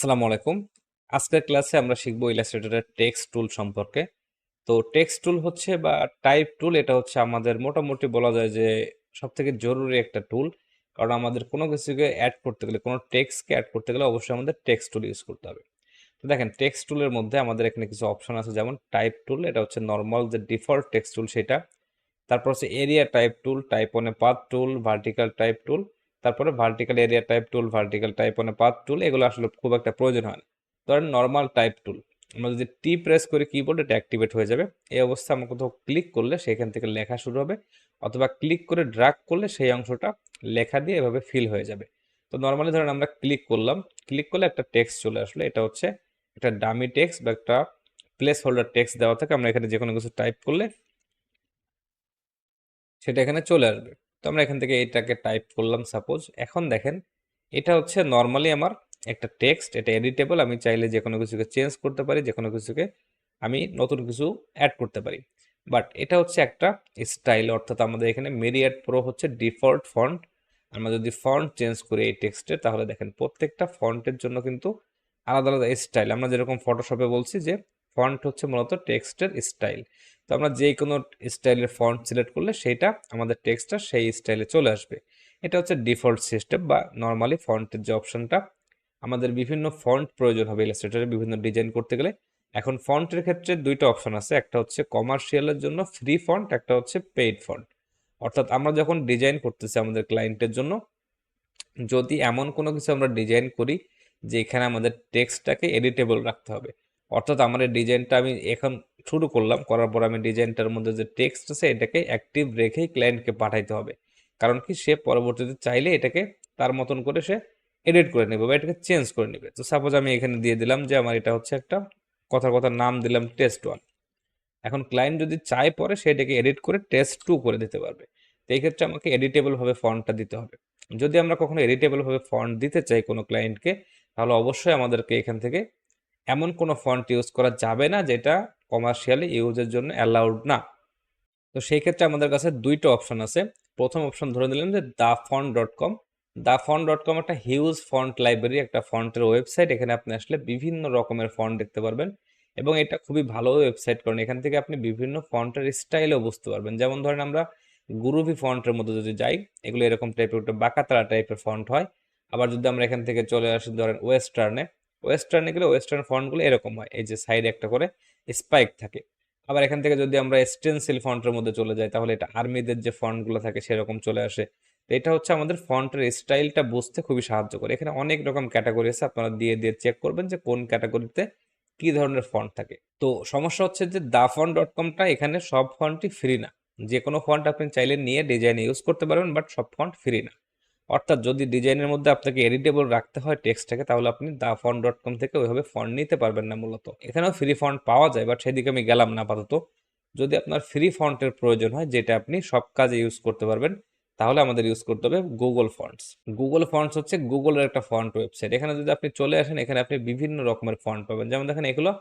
আসসালামু আলাইকুম। আজকের ক্লাসে আমরা শিখব ইলাস্ট্রেটরের টেক্সট টুল সম্পর্কে। তো টেক্সট টুল হচ্ছে বা টাইপ টুল, এটা হচ্ছে আমাদের মোটামুটি বলা যায় যে সবথেকে জরুরি একটা টুল। কারণ আমাদের কোনো কিছুকে অ্যাড করতে গেলে, কোনো টেক্সটকে অ্যাড করতে গেলে অবশ্যই আমাদের টেক্সট টুল ইউজ করতে হবে। তো দেখেন, টেক্সট টুলের মধ্যে আমাদের এখানে কিছু অপশন আছে, যেমন টাইপ টুল, এটা হচ্ছে নর্মাল যে ডিফল্ট টেক্সট টুল সেটা। তারপর হচ্ছে area type tool, type on a path tool, vertical type tool, তারপরে vertical area type tool, vertical type on a path tool. এগুলো আসলে খুব একটা প্রয়োজন হয় না। ধরেন নর্মাল টাইপ টুল, আমরা যদি টি প্রেস করি কিবোর্ড, এটা অ্যাক্টিভেট হয়ে যাবে। এই অবস্থা আমরা কোথাও ক্লিক করলে সেখান থেকে লেখা শুরু হবে, অথবা ক্লিক করে ড্রাগ করলে সেই অংশটা লেখা দিয়ে এভাবে ফিল হয়ে যাবে। তো নর্মালি ধরেন আমরা ক্লিক করলাম, ক্লিক করলে একটা টেক্সট চলে আসলো। এটা হচ্ছে একটা ডামি টেক্সট বা একটা প্লেস হোল্ডার টেক্সট দেওয়া থাকে। আমরা এখানে যে কোনো কিছু টাইপ করলে সেটা এখানে চলে আসবে। তো আমরা এখান থেকে এটাকে টাইপ করলাম সাপোজ। এখন দেখেন, এটা হচ্ছে নর্মালি আমার একটা টেক্সট, এটা এডিটেবল। আমি চাইলে যে কোনো কিছুকে চেঞ্জ করতে পারি, যে কোনো কিছুকে আমি নতুন কিছু অ্যাড করতে পারি। বাট এটা হচ্ছে একটা স্টাইল, অর্থাৎ আমাদের এখানে মেরিয়াট প্রো হচ্ছে ডিফল্ট ফন্ট। আমরা যদি ফন্ট চেঞ্জ করি এই টেক্সটের, তাহলে দেখেন প্রত্যেকটা ফন্টের জন্য কিন্তু আলাদা আলাদা স্টাইল। আমরা যেরকম ফটোশপে বলছি যে ফন্ট হচ্ছে মূলত টেক্সটের স্টাইল। তো আমরা যে কোনো স্টাইলের ফন্ট সিলেক্ট করলে সেইটা আমাদের টেক্সটটা সেই স্টাইলে চলে আসবে। এটা হচ্ছে ডিফল্ট সিস্টেম বা নর্মালি ফন্টের যে অপশনটা। আমাদের বিভিন্ন ফন্ট প্রয়োজন হবে ইলাস্ট্রেটরে বিভিন্ন ডিজাইন করতে গেলে। এখন ফন্টের ক্ষেত্রে দুইটা অপশন আছে, একটা হচ্ছে কমার্শিয়ালের জন্য ফ্রি ফন্ট, একটা হচ্ছে পেইড ফন্ট। অর্থাৎ আমরা যখন ডিজাইন করতেছি আমাদের ক্লায়েন্টের জন্য, যদি এমন কোনো কিছু আমরা ডিজাইন করি যে এখানে আমাদের টেক্সটটাকে এডিটেবল রাখতে হবে, অর্থাৎ আমার এই ডিজাইনটা আমি এখন শুরু করলাম, করার পর আমি ডিজাইনটার মধ্যে যে টেক্সট আছে এটাকে অ্যাক্টিভ রেখেই ক্লায়েন্টকে পাঠাইতে হবে। কারণ কি, সে পরবর্তীতে চাইলে এটাকে তার মতন করে সে এডিট করে নেবে বা এটাকে চেঞ্জ করে নেবে। তো সাপোজ আমি এখানে দিয়ে দিলাম যে আমার এটা হচ্ছে একটা কথার কথা নাম দিলাম টেস্ট 1। এখন ক্লায়েন্ট যদি চায় পরে সেটাকে এডিট করে টেস্ট 2 করে দিতে পারবে। তো এই ক্ষেত্রে আমাকে এডিটেবল ভাবে ফন্টটা দিতে হবে। যদি আমরা কখনো এডিটেবল ভাবে ফন্ট দিতে চাই কোনো ক্লায়েন্টকে, তাহলে অবশ্যই আমাদেরকে এখান থেকে এমন কোনো ফন্ট ইউজ করা যাবে না যেটা কমার্শিয়ালি ইউজের জন্য অ্যালাউড না। তো সেই ক্ষেত্রে আমাদের কাছে দুইটা অপশন আছে। প্রথম অপশন ধরে নিলাম যে dafont.com। dafont.com একটা হিউজ ফন্ট লাইব্রেরি, একটা ফন্টের ওয়েবসাইট। এখানে আপনি আসলে বিভিন্ন রকমের ফন্ট দেখতে পারবেন, এবং এটা খুবই ভালো ওয়েবসাইট, কারণ এখান থেকে আপনি বিভিন্ন ফন্টের স্টাইলও বুঝতে পারবেন। যেমন ধরেন আমরা গুরুভি ফন্টের মধ্যে যদি যাই, এগুলো এরকম টাইপের একটা বাঁকাতারা টাইপের ফন্ট হয়। আবার যদি আমরা এখান থেকে চলে আসি ধরেন ওয়েস্টার্নে, ওয়েস্টার্নে গেলে ওয়েস্টার্ন ফন্টগুলো এরকম হয়, এই যে সাইডে একটা করে স্পাইক থাকে। আবার এখান থেকে যদি আমরা স্টেনসিল ফন্টের মধ্যে চলে যাই, তাহলে এটা আর্মিদের যে ফন্টগুলো থাকে সেরকম চলে আসে। তো এটা হচ্ছে আমাদের ফন্টের স্টাইলটা বুঝতে খুবই সাহায্য করে। এখানে অনেক রকম ক্যাটাগরি আছে, আপনারা দিয়ে দিয়ে চেক করবেন যে কোন ক্যাটাগরিতে কি ধরনের ফন্ট থাকে। তো সমস্যা হচ্ছে যে dafont.comটা এখানে সব ফন্টই ফ্রি না। যে কোনো ফন্ট আপনি চাইলে নিয়ে ডিজাইনে ইউজ করতে পারবেন, বাট সব ফন্ট ফ্রি না। অর্থাৎ যদি ডিজাইনের মধ্যে আপনাকে এডিটেবল রাখতে হয় টেক্সটটাকে, তাহলে আপনি dafont.com থেকে ওইভাবে ফন্ট নিতে পারবেন না। মূলত এখানেও ফ্রি ফন্ট পাওয়া যায়, বাট সেদিকে আমি গেলাম না আপাতত। যদি আপনার ফ্রি ফন্টের প্রয়োজন হয় যেটা আপনি সব কাজে ইউজ করতে পারবেন, তাহলে আমাদের ইউজ করতে হবে গুগল ফন্টস। গুগল ফন্টস হচ্ছে গুগলের একটা ফন্ট ওয়েবসাইট। এখানে যদি আপনি চলে আসেন, এখানে আপনি বিভিন্ন রকমের ফন্ট পাবেন। যেমন দেখেন, এগুলো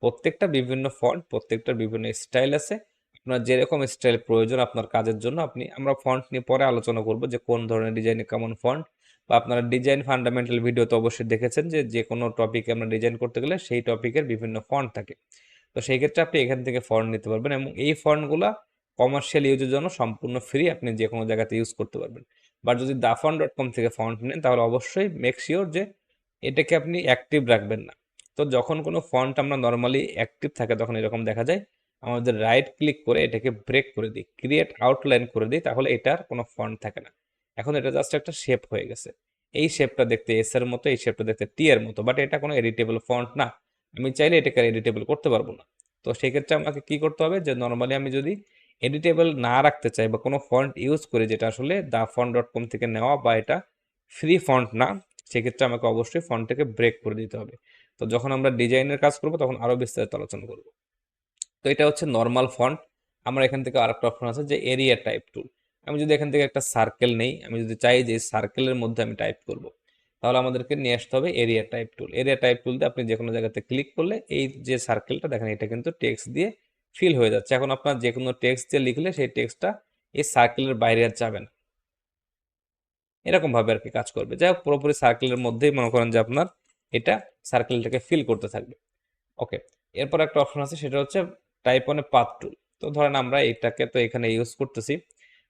প্রত্যেকটা বিভিন্ন ফন্ট, প্রত্যেকটার বিভিন্ন স্টাইল আছে। আপনার যেরকম স্টাইল প্রয়োজন আপনার কাজের জন্য, আমরা ফন্ট নিয়ে পরে আলোচনা করব যে কোন ধরনের ডিজাইনে কেমন ফন্ট। বা আপনারা ডিজাইন ফান্ডামেন্টাল ভিডিও তো অবশ্যই দেখেছেন যে যে কোনো টপিকে আমরা ডিজাইন করতে গেলে সেই টপিকের বিভিন্ন ফন্ট থাকে। তো সেই ক্ষেত্রে আপনি এখান থেকে ফন্ট নিতে পারবেন, এবং এই ফন্টগুলা কমার্শিয়াল ইউজের জন্য সম্পূর্ণ ফ্রি, আপনি যে কোনো জায়গাতে ইউজ করতে পারবেন। বাট যদি dafont.com থেকে ফন্ট নেন, তাহলে অবশ্যই মেক শিওর যে এটাকে আপনি অ্যাক্টিভ রাখবেন না। তো যখন কোনো ফন্ট আমরা নর্মালি অ্যাক্টিভ থাকে তখন এরকম দেখা যায়। আমাদের রাইট ক্লিক করে এটাকে ব্রেক করে দিই, ক্রিয়েট আউটলাইন করে দিই, তাহলে এটার কোনো ফন্ট থাকে না। এখন এটা জাস্ট একটা শেপ হয়ে গেছে। এই শেপটা দেখতে এস এর মতো, এই শেপটা দেখতে টি এর মতো, বাট এটা কোনো এডিটেবল ফন্ট না। আমি চাইলে এটাকে এডিটেবল করতে পারবো না। তো সেক্ষেত্রে আমাকে কি করতে হবে, যে নর্মালি আমি যদি এডিটেবল না রাখতে চাই বা কোনো ফন্ট ইউজ করি যেটা আসলে dafont.com থেকে নেওয়া বা এটা ফ্রি ফন্ট না, সেক্ষেত্রে আমাকে অবশ্যই ফন্টটাকে ব্রেক করে দিতে হবে। তো যখন আমরা ডিজাইনের কাজ করব তখন আরো বিস্তারিত আলোচনা করব। তো এটা হচ্ছে নর্মাল ফন্ট। আমরা এখান থেকে আরেকটা অপশন আছে যে এরিয়া টাইপ টুল। আমি যদি এখান থেকে একটা সার্কেল নেই, আমি যদি চাই যে সার্কেলের মধ্যে আমি টাইপ করব, তাহলে আমাদেরকে নিয়ে আসতে হবে এরিয়া টাইপ টুল। এরিয়া টাইপ টুল দিয়ে আপনি যে কোনো জায়গাতে ক্লিক করলে এই যে সার্কেলটা দেখেন, এটা কিন্তু টেক্সট দিয়ে ফিল হয়ে যাচ্ছে। এখন আপনার যে কোনো টেক্সট দিয়ে লিখলে সেই টেক্সটটা এই সার্কেলের বাইরে আর যাবে না, এরকম ভাবে আর কি কাজ করবে। যাই হোক, পুরোপুরি সার্কেলের মধ্যেই মনে করেন যে আপনার এটা সার্কেলটাকে ফিল করতে থাকবে। ওকে, এরপর একটা অপশন আছে, সেটা হচ্ছে টাইপ অন এ পাথ টুল। তো ধরেন আমরা এটাকে তো এখানে ইউজ করতেছি,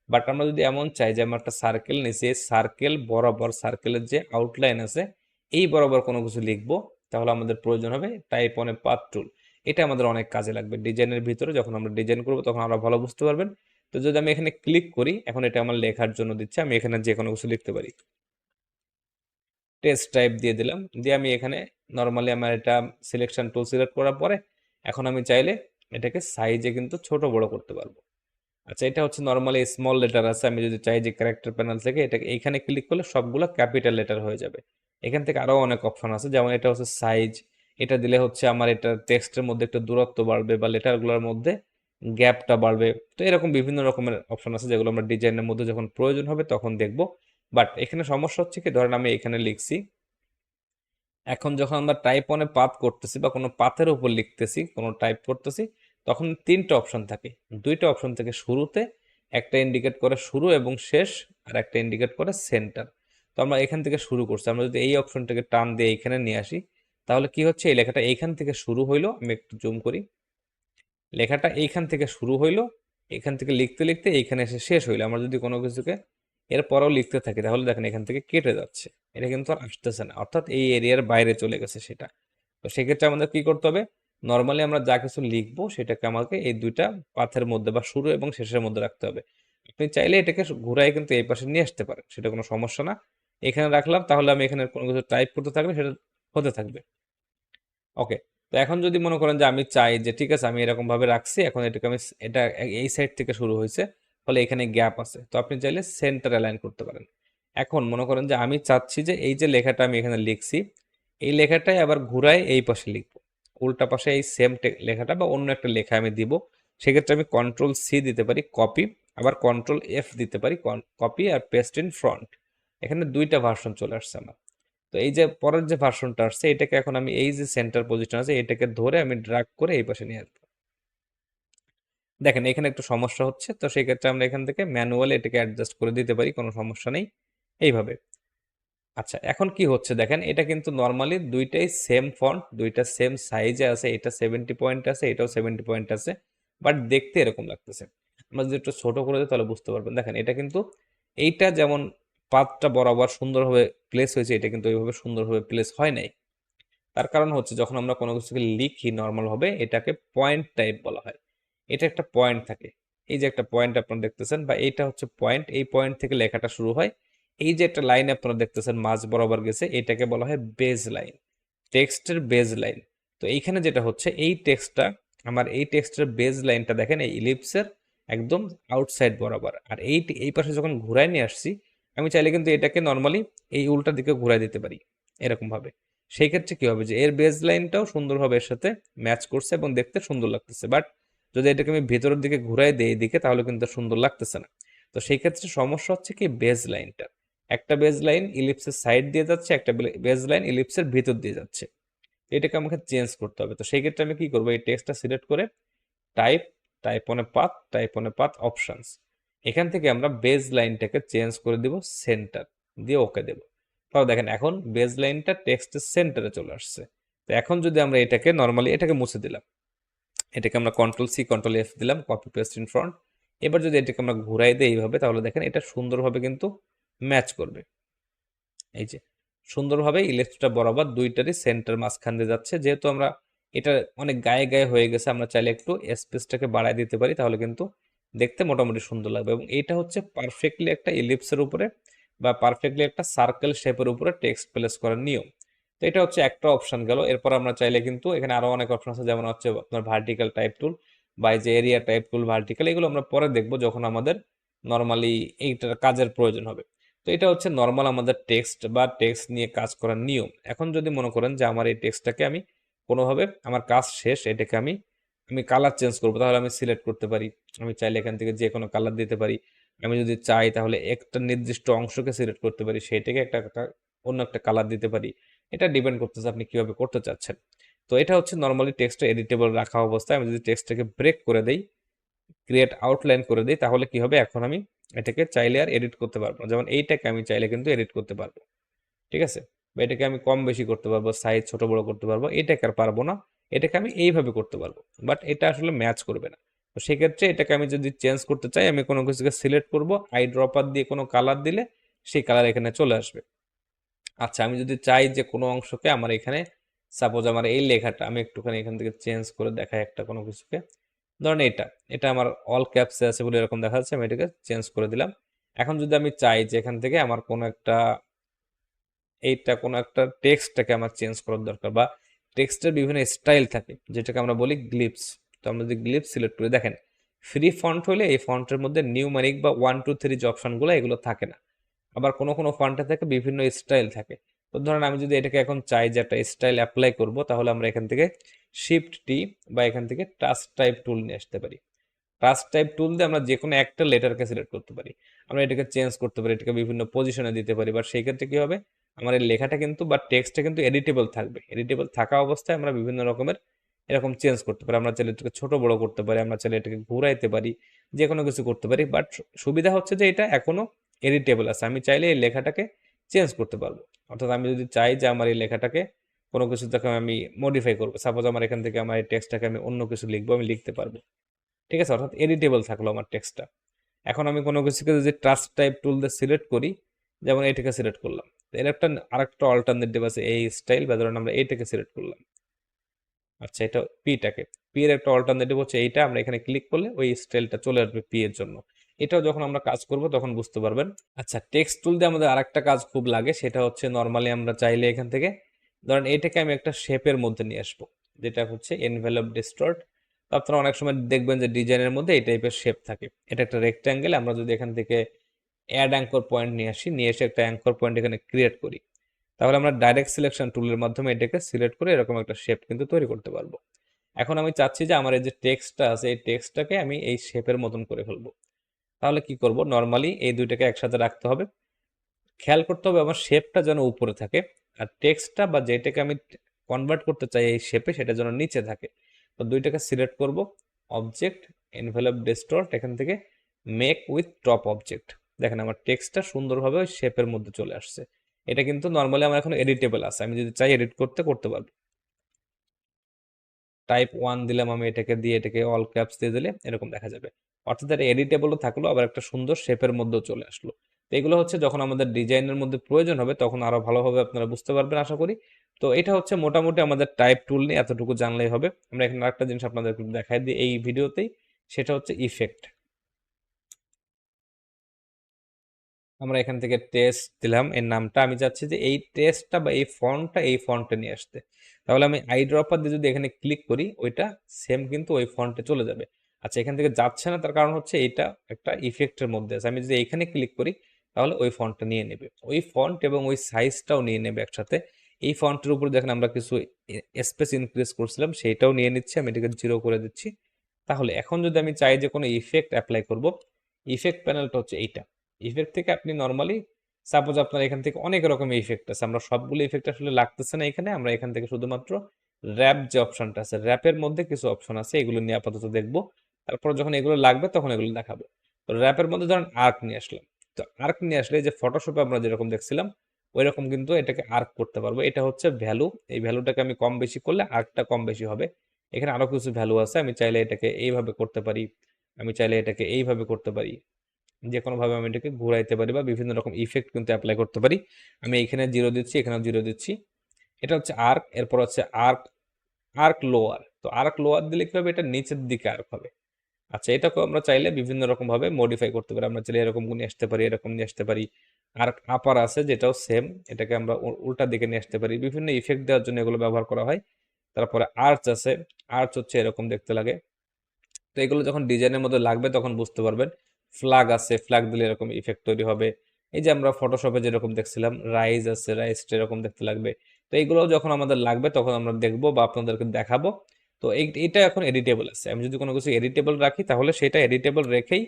বাট আমরা যদি এমন চাই যে আমরা একটা সার্কেল নিছি, এই সার্কেল বরাবর সার্কেলের যে আউটলাইন আছে এই বরাবর কোনো কিছু লিখবো, তাহলে আমাদের প্রয়োজন হবে টাইপ অন এ পাথ টুল। এটা আমাদের অনেক কাজে লাগবে ডিজাইনের ভিতরে, যখন আমরা ডিজাইন করবো তখন আমরা ভালো বুঝতে পারবেন। তো যদি আমি এখানে ক্লিক করি, এখন এটা আমার লেখার জন্য দিচ্ছে, আমি এখানে যে কোনো কিছু লিখতে পারি। টেক্সট টাইপ দিয়ে দিলাম, দিয়ে আমি এখানে নর্মালি আমার এটা সিলেকশন টুল সিলেক্ট করার পরে এখন আমি চাইলে এটাকে সাইজে কিন্তু ছোট বড় করতে পারবো। আচ্ছা, এটা হচ্ছে নর্মালি স্মল লেটার আছে, আমি যদি চাই যে ক্যারেক্টার প্যানেল থেকে এটাকে এইখানে ক্লিক করলে সবগুলো ক্যাপিটাল লেটার হয়ে যাবে। এখান থেকে আরো অনেক অপশন আছে, যেমন এটা হচ্ছে সাইজ, এটা দিলে হচ্ছে আমার এটা টেক্সটের মধ্যে একটু দূরত্ব বাড়বে বা লেটারগুলোর মধ্যে গ্যাপটা বাড়বে। তো এরকম বিভিন্ন রকমের অপশন আছে যেগুলো আমরা ডিজাইনের মধ্যে যখন প্রয়োজন হবে তখন দেখব। বাট এখানে সমস্যা হচ্ছে কি, ধরেন আমি এখানে লিখছি, এখন যখন আমরা টাইপ অনে পাথ করতেছি বা কোনো পাথের উপর লিখতেছি, কোনো টাইপ করতেছি, তখন তিনটা অপশন থাকে। দুইটা অপশন থেকে শুরুতে, একটা ইন্ডিকেট করে শুরু এবং শেষ, আর একটা ইন্ডিকেট করে সেন্টার। তো আমরা এখান থেকে শুরু করছি, আমরা যদি এই অপশনটাকে টান দিয়ে এইখানে নিয়ে আসি, তাহলে কি হচ্ছে, এই লেখাটা এইখান থেকে শুরু হইলো, আমি একটু জুম করি, লেখাটা এইখান থেকে শুরু হইলো, এখান থেকে লিখতে লিখতে এইখানে এসে শেষ হইলো। আমরা যদি কোনো কিছুকে এরপরেও লিখতে থাকি তাহলে দেখেন এখান থেকে কেটে যাচ্ছে, এটা কিন্তু আর আসতেছে না, অর্থাৎ এই এরিয়ার বাইরে চলে গেছে সেটা। তো সেক্ষেত্রে আমাদের কি করতে হবে, নর্মালি আমরা যা কিছু লিখবো সেটাকে আমাকে এই দুইটা পাথের মধ্যে বা শুরু এবং শেষের মধ্যে রাখতে হবে। আপনি চাইলে এটাকে ঘুরাই কিন্তু এই পাশে নিয়ে আসতে পারেন, সেটা কোনো সমস্যা না। এখানে রাখলাম, তাহলে আমি এখানে কোনো কিছু টাইপ করতে থাকলে সেটা হতে থাকবে। ওকে, তো এখন যদি মনে করেন যে আমি চাই যে ঠিক আছে আমি এরকম ভাবে রাখছি, এখন এটাকে আমি এটা এই সাইড থেকে শুরু হয়েছে, ফলে এখানে গ্যাপ আছে, তো আপনি চাইলে সেন্টার অ্যালাইন করতে পারেন। এখন মনে করেন যে আমি চাচ্ছি যে এই যে লেখাটা আমি এখানে লিখছি, এই লেখাটাই আবার ঘুরায় এই পাশে লিখবো, উল্টা পাশে এই সেম লেখাটা বা অন্য একটা লেখা আমি দিব। সেক্ষেত্রে আমি কন্ট্রোল সি দিতে পারি কপি, আবার কন্ট্রোল এফ দিতে পারি কপি আর পেস্ট ইন ফ্রন্ট। এখানে দুইটা ভার্সন চলে আসছে আমার। তো এই যে পরের যে ভার্সনটা আসছে, এটাকে এখন আমি এই যে সেন্টার পজিশন আছে এটাকে ধরে আমি ড্রাগ করে এই পাশে নিয়ে আসবো। দেখেন এখানে একটু সমস্যা হচ্ছে, তো সেই ক্ষেত্রে আমরা এখান থেকে ম্যানুয়ালি এটাকে অ্যাডজাস্ট করে দিতে পারি, কোনো সমস্যা নেই এইভাবে। আচ্ছা, এখন কি হচ্ছে দেখেন, এটা কিন্তু নর্মালি দুইটাই সেম ফন্ট, দুইটা সেম সাইজে আছে, এটা 70 পয়েন্ট আছে, এটাও 70 পয়েন্ট আছে, বাট দেখতে এরকম লাগতেছে। আমরা যদি একটু ছোট করে দিই তাহলে বুঝতে পারবেন। দেখেন এটা কিন্তু, এইটা যেমন পাতটা বরাবর সুন্দরভাবে প্লেস হয়েছে, এটা কিন্তু ওইভাবে সুন্দরভাবে প্লেস হয় নাই। তার কারণ হচ্ছে যখন আমরা কোনো কিছুকে লিখি নর্মাল হবে, এটাকে পয়েন্ট টাইপ বলা হয়। এটা একটা পয়েন্ট থাকে, এই যে একটা পয়েন্ট আপনারা দেখতেছেন, বা এইটা হচ্ছে পয়েন্ট, এই পয়েন্ট থেকে লেখাটা শুরু হয়। এই যে একটা লাইন আপনারা দেখতেছেন মাঝ বরাবর গেছে, এটাকে বলা হয় বেজ লাইন, টেক্সটের বেজ লাইন। তো এইখানে যেটা হচ্ছে, এই টেক্সটটা, আমার এই টেক্সটের বেজ লাইনটা দেখেন এই ইলিপসের একদম আউটসাইড বরাবর, আর এই পাশে যখন ঘুরাই নিয়ে আসছি, আমি চাইলে কিন্তু এটাকে নর্মালি এই উল্টা দিকে ঘুরাই দিতে পারি এরকম ভাবে। সেই ক্ষেত্রে কি হবে যে এর বেজ লাইনটাও সুন্দরভাবে এর সাথে ম্যাচ করছে এবং দেখতে সুন্দর লাগতেছে, বাট যদি এটাকে আমি ভেতরের দিকে ঘুরাই দিই এদিকে, তাহলে কিন্তু সুন্দর লাগতেছে না। তো সেই ক্ষেত্রে সমস্যা হচ্ছে কি, বেজ লাইনটা, একটা বেজ লাইন ইলিপসের সাইড দিয়ে যাচ্ছে, একটা বেজ লাইন ইলিপসের ভিতর দিয়ে যাচ্ছে, এটাকে আমাকে চেঞ্জ করতে হবে। তো সেই ক্ষেত্রে আমি কি করবো, এই টেক্সটটা সিলেক্ট করে type, type on a path options, এখান থেকে আমরা বেজ লাইনটাকে চেঞ্জ করে দিব সেন্টার, দিয়ে ওকে দেব। তাও দেখেন এখন বেজ লাইনটা টেক্সটের সেন্টারে চলে আসছে। তো এখন যদি আমরা এটাকে নর্মালি এটাকে মুছে দিলাম, এটাকে আমরা কন্ট্রোল সি কন্ট্রোল এফ দিলাম, কপি পেস্ট ইন ফ্রন্ট। এবার যদি এটাকে আমরা ঘুরাই দিই এইভাবে, তাহলে দেখেন এটা সুন্দরভাবে কিন্তু ম্যাচ করবে। এই যে সুন্দরভাবে ইলেকট্রিকটা বরাবর দুইটারই সেন্টার মাঝখান দিয়ে যাচ্ছে। যেহেতু আমরা এটা অনেক গায়ে গায়ে হয়ে গেছে, আমরা চাইলে একটু স্পেসটাকে বাড়ায় দিতে পারি, তাহলে কিন্তু দেখতে মোটামুটি সুন্দর লাগবে। এবং এইটা হচ্ছে পারফেক্টলি একটা ইলিপসের উপরে বা পারফেক্টলি একটা সার্কেল শেপের উপরে টেক্সট প্লেস করার নিয়ম। তো এটা হচ্ছে একটা অপশন গেল। এরপর আমরা চাইলে কিন্তু এখানে আরো অনেক অপশন আছে, যেমন হচ্ছে আপনার ভার্টিক্যাল টাইপ টুল বা এই যে এরিয়া টাইপ টুল ভার্টিক্যাল, এগুলো আমরা পরে দেখবো যখন আমাদের নর্মালি এইটার কাজের প্রয়োজন হবে। তো এটা হচ্ছে নর্মাল আমাদের টেক্সট বা টেক্সট নিয়ে কাজ করার নিয়ম। এখন যদি মনে করেন যে আমার এই টেক্সটটাকে আমি কোনোভাবে, আমার কাজ শেষ, এটাকে আমি আমি কালার চেঞ্জ করবো, তাহলে আমি সিলেক্ট করতে পারি। আমি চাইলে এখান থেকে যে কোনো কালার দিতে পারি। আমি যদি চাই তাহলে একটা নির্দিষ্ট অংশকে সিলেক্ট করতে পারি, সেইটাকে অন্য একটা কালার দিতে পারি। এটা ডিপেন্ড করতেছে আপনি কিভাবে করতে চাচ্ছেন। তো এটা হচ্ছে নর্মালি টেক্সট এডিটেবল রাখা অবস্থায়। আমি যদি টেক্সটটাকে ব্রেক করে দেই, ক্রিয়েট আউটলাইন করে দিই, তাহলে কি হবে, এখন আমি এটাকে চাইলে আর এডিট করতে পারবো না। যেমন এইটাকে আমি চাইলে কিন্তু এডিট করতে পারবো, ঠিক আছে। বা এটাকে আমি কম বেশি করতে পারবো, সাইজ ছোট বড় করতে পারবো, এটাকে আর পারবো না। এটাকে আমি এইভাবে করতে পারবো, বাট এটা আসলে ম্যাচ করবে না। তো সেক্ষেত্রে এটাকে আমি যদি চেঞ্জ করতে চাই, আমি কোনো কিছুকে সিলেক্ট করব, আই ড্রপার দিয়ে কোনো কালার দিলে সেই কালার এখানে চলে আসবে। আচ্ছা, আমি যদি চাই যে কোনো অংশকে আমার এখানে, সাপোজ আমার এই লেখাটা আমি একটুখানি এখান থেকে চেঞ্জ করে দেখাই একটা কোনো কিছুকে, ধরেন এটা এটা আমার অল ক্যাপসে আছে বলে এরকম দেখা যাচ্ছে, আমি এটাকে চেঞ্জ করে দিলাম। এখন যদি আমি চাই যে এখান থেকে আমার কোনো একটা, এইটা কোনো একটা টেক্সটটাকে আমার চেঞ্জ করার দরকার, বা টেক্সটের বিভিন্ন স্টাইল থাকে যেটাকে আমরা বলি গ্লিপস। তো আমরা যদি গ্লিপস সিলেক্ট করি, দেখেন ফ্রি ফন্ট হলে এই ফন্টের মধ্যে নিউমারিক বা 1 2 3 যে অপশনগুলো এগুলো থাকে না। আবার কোনো কোনো ফন্টে থেকে বিভিন্ন স্টাইল থাকে। তো ধরেন আমি যদি এটাকে এখন চাই যে একটা স্টাইল অ্যাপ্লাই করব, তাহলে আমরা এখান থেকে শিফট টি বা এখান থেকে টাচ টাইপ টুল নিয়ে আসতে পারি। টাচ টাইপ টুল দিয়ে আমরা যে কোনো একটা লেটারকে সিলেক্ট করতে পারি, আমরা এটাকে চেঞ্জ করতে পারি, এটাকে বিভিন্ন পজিশনে দিতে পারি। বা সেই ক্ষেত্রে কি হবে, আমার এই লেখাটা কিন্তু বা টেক্সটটা কিন্তু এডিটেবল থাকবে। এডিটেবল থাকা অবস্থায় আমরা বিভিন্ন রকমের এরকম চেঞ্জ করতে পারি। আমরা চাইলে এটাকে ছোট বড় করতে পারি, আমরা চাইলে এটাকে ঘুরাইতে পারি, যে কোনো কিছু করতে পারি। বাট সুবিধা হচ্ছে যে এটা এখনো এডিটেবল আছে, আমি চাইলে এই লেখাটাকে চেঞ্জ করতে পারবো। অর্থাৎ আমি যদি চাই যে আমার এই লেখাটাকে কোনো কিছু থেকে আমি মডিফাই করবো, সাপোজ আমার এখান থেকে আমার এই টেক্সটটাকে আমি অন্য কিছু লিখবো, আমি লিখতে পারবো। ঠিক আছে, অর্থাৎ এডিটেবল থাকলো আমার টেক্সটটা। এখন আমি কোনো কিছুকে যদি টাচ টাইপ টুল দিয়ে সিলেক্ট করি, যেমন এইটাকে সিলেক্ট করলাম, এর একটা আরেকটা অল্টারনেটিভ আছে এই স্টাইল, বা ধরুন আমরা এইটাকে সিলেক্ট করলাম। আচ্ছা, এটা পিটাকে, পি এর একটা অল্টারনেটিভ হচ্ছে এইটা, আমরা এখানে ক্লিক করলে ওই স্টাইলটা চলে আসবে পি এর জন্য। এটাও যখন আমরা কাজ করব তখন বুঝতে পারবেন। আচ্ছা, টেক্সট টুল দিয়ে আমাদের আরেকটা কাজ খুব লাগে, সেটা হচ্ছে নর্মালি আমরা চাইলে এখান থেকে ধরেন এটাকে আমি একটা শেপের মধ্যে নিয়ে আসবো, যেটা হচ্ছে এনভেলপ ডিস্টর্ট। আপনারা অনেক সময় দেখবেন যে ডিজাইনের মধ্যে এই টাইপের শেপ থাকে। এটা একটা রেক্ট্যাঙ্গেল, আমরা যদি এখান থেকে অ্যাড অ্যাঙ্কর পয়েন্ট নিয়ে আসি, নিয়ে এসে একটা অ্যাঙ্কর পয়েন্ট এখানে ক্রিয়েট করি, তাহলে আমরা ডাইরেক্ট সিলেকশন টুলের মাধ্যমে এটাকে সিলেক্ট করে এরকম একটা শেপ কিন্তু তৈরি করতে পারবো। এখন আমি চাচ্ছি যে আমার এই যে টেক্সটটা আছে, এই টেক্সটটাকে আমি এই শেপের মতন করে ফেলবো। তাহলে কি করব, নর্মালি এই দুইটাকে একসাথে রাখতে হবে। খেয়াল করতে হবে আমার শেপটা যেন উপরে থাকে, আর টেক্সটটা বা যেটাকে আমি কনভার্ট করতে চাই এই শেপে, সেটা যেন নিচে থাকে। তো দুইটাকে সিলেক্ট করব, অবজেক্ট, এনভেলপ ডিস্টর্ট, এখান থেকে মেক উইথ টপ অবজেক্ট। দেখেন আমার টেক্সটটা সুন্দরভাবে ওই শেপের মধ্যে চলে আসছে। এটা কিন্তু নর্মালি আমার এখন এডিটেবল আছে, আমি যদি চাই এডিট করতে করতে পারবো। টাইপ 1 দিলাম আমি, এটাকে দিয়ে এটাকে অল ক্যাপস দিয়ে দিলে এরকম দেখা যাবে। অর্থাৎ এটা এডিটেবলও থাকলো, আবার একটা সুন্দর শেপের মধ্যেও চলে আসলো। তো এগুলো হচ্ছে যখন আমাদের ডিজাইনের মধ্যে প্রয়োজন হবে তখন আরো ভালোভাবে আপনারা বুঝতে পারবেন আশা করি। তো এটা হচ্ছে মোটামুটি আমাদের টাইপ টুল নিয়ে এতটুকু জানলেই হবে। আমরা এখানে আরেকটা জিনিস আপনাদেরকে দেখাই দিই এই ভিডিওতেই, সেটা হচ্ছে ইফেক্ট। আমরা এখান থেকে টেস্ট দিলাম এর নামটা, আমি চাচ্ছি যে এই টেস্টটা বা এই ফন্টটা এই ফন্টে নিয়ে আসতে। তাহলে আমি আই ড্রপার দিয়ে যদি এখানে ক্লিক করি, ওইটা সেম কিন্তু ওই ফন্টে চলে যাবে। আচ্ছা, এখান থেকে যাচ্ছে না, তার কারণ হচ্ছে এটা একটা ইফেক্টের মধ্যে আছে। আমি যদি এখানে ক্লিক করি তাহলে ওই ফন্টটা নিয়ে নেবে, ওই ফন্ট এবং ওই সাইজটাও নিয়ে নেবে একসাথে। এই ফন্টের উপরে দেখেন আমরা কিছু স্পেস ইনক্রিজ করছিলাম, সেইটাও নিয়ে নিচ্ছে, আমি এটাকে 0 করে দিচ্ছি। তাহলে এখন যদি আমি চাই যে কোনো ইফেক্ট অ্যাপ্লাই করব, ইফেক্ট প্যানেলটা হচ্ছে এইটা। ইফেক্ট থেকে আপনি নর্মালি, সাপোজ আপনার এখান থেকে অনেক রকমের ইফেক্ট আছে, আমরা সবগুলো ইফেক্ট আসলে লাগতেছে না এখানে, আমরা এখান থেকে শুধুমাত্র র্যাপ যে অপশনটা আছে, র্যাপের মধ্যে কিছু অপশন আছে, এগুলো নিয়ে আপাতত দেখবো। তারপর যখন এগুলো লাগবে তখন এগুলো দেখাবো। তো র্যাপের মধ্যে ধরেন আর্ক নিয়ে আসলাম। তো আর্ক নিয়ে আসলে যে ফটোশপে আমরা যেরকম দেখছিলাম ওই রকম কিন্তু এটাকে আর্ক করতে পারবো। এটা হচ্ছে ভ্যালু, এই ভ্যালুটাকে আমি কম বেশি করলে আর্কটা কম বেশি হবে। এখানে আরো কিছু ভ্যালু আছে, আমি চাইলে এটাকে এইভাবে করতে পারি, আমি চাইলে এটাকে এইভাবে করতে পারি, যে কোনোভাবে আমি এটাকে ঘুরাইতে পারি, বা বিভিন্ন রকম ইফেক্ট কিন্তু অ্যাপ্লাই করতে পারি। আমি এখানে 0 দিচ্ছি, এখানেও 0 দিচ্ছি। এটা হচ্ছে আর্ক। এরপর হচ্ছে আর্ক, আর্ক লোয়ার। তো আর্ক লোয়ার দিলে কি হবে, এটা নিচের দিকে আর্ক হবে। আচ্ছা, এটাকেও আমরা চাইলে বিভিন্ন রকম ভাবে মডিফাই করতে পারি, আমরা চাইলে এরকম নিয়ে আসতে পারি, এরকম নিয়ে আসতে পারি। আর্ক আপার আছে যেটাও সেম, এটাকে আমরা উল্টা দিকে নিয়ে আসতে পারি, বিভিন্ন ইফেক্ট দেওয়ার জন্য এগুলো ব্যবহার করা হয়। তারপরে আর্চ আছে, আর্চ হচ্ছে এরকম দেখতে লাগে। তো এগুলো যখন ডিজাইনের মধ্যে লাগবে তখন বুঝতে পারবেন। ফ্ল্যাগ আছে, ফ্ল্যাগ দিলে এরকম ইফেক্ট তৈরি হবে। এই যে আমরা ফটোশপে যেরকম দেখছিলাম, রাইজ আছে, রাইজটা এরকম দেখতে লাগবে। তো এগুলো যখন আমাদের লাগবে তখন আমরা দেখবো বা আপনাদেরকে দেখাবো। তো এটা এখন এডিটেবল আছে, আমি যদি কোনো কিছু এডিটেবল রাখি তাহলে সেটা এডিটেবল রেখেই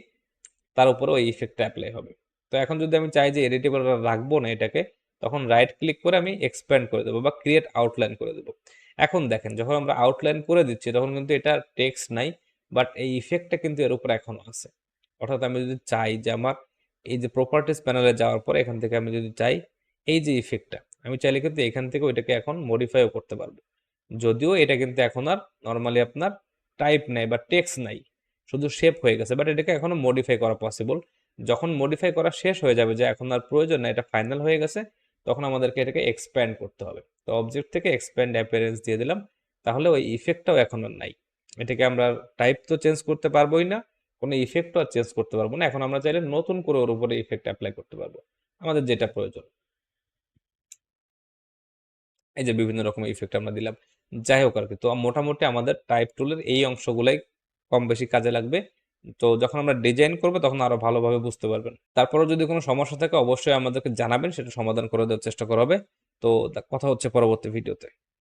তার উপরে ওই ইফেক্টটা অ্যাপ্লাই হবে। তো এখন যদি আমি চাই যে এডিটেবল রাখবো না এটাকে, তখন রাইট ক্লিক করে আমি এক্সপ্যান্ড করে দেবো বা ক্রিয়েট আউটলাইন করে দেবো। এখন দেখেন যখন আমরা আউটলাইন করে দিচ্ছি তখন কিন্তু এটা টেক্সট নাই, বাট এই ইফেক্টটা কিন্তু এর উপরে এখনো আছে। অর্থাৎ আমি যদি চাই যে আমার এই যে প্রপার্টিস প্যানেলে যাওয়ার পরে এখান থেকে আমি যদি চাই এই যে ইফেক্টটা, আমি চাইলে কিন্তু এখান থেকে ওইটাকে এখন মডিফাইও করতে পারবো। যদিও এটা কিন্তু এখন আর নর্মালি আপনার টাইপ নাই বা টেক্সট নাই, শুধু শেপ হয়ে গেছে, বাট এটাকে এখনো মডিফাই করা পসিবল। যখন মডিফাই করা শেষ হয়ে যাবে, যে এখন আর প্রয়োজন না, এটা ফাইনাল হয়ে গেছে, তখন আমাদেরকে এটাকে এক্সপ্যান্ড করতে হবে। তো অবজেক্ট থেকে এক্সপ্যান্ড অ্যাপিয়ারেন্স দিয়ে দিলাম, তাহলে ওই ইফেক্টটাও এখন আর নাই। এটাকে আমরা টাইপ তো চেঞ্জ করতে পারবোই না, কোনো ইফেক্টও আর চেঞ্জ করতে পারবো না। এখন আমরা চাইলে নতুন করে ওর উপরে ইফেক্ট অ্যাপ্লাই করতে পারবো, আমাদের যেটা প্রয়োজন। এই যে বিভিন্ন রকমের ইফেক্ট আমরা দিলাম, যাই হোক আর কি। তো মোটামুটি আমাদের টাইপ টুলের এই অংশগুলাই কম বেশি কাজে লাগবে। তো যখন আমরা ডিজাইন করবো তখন আরো ভালোভাবে বুঝতে পারবেন। তারপরেও যদি কোনো সমস্যা থাকে অবশ্যই আমাদেরকে জানাবেন, সেটা সমাধান করে দেওয়ার চেষ্টা করা হবে। তো কথা হচ্ছে পরবর্তী ভিডিওতে।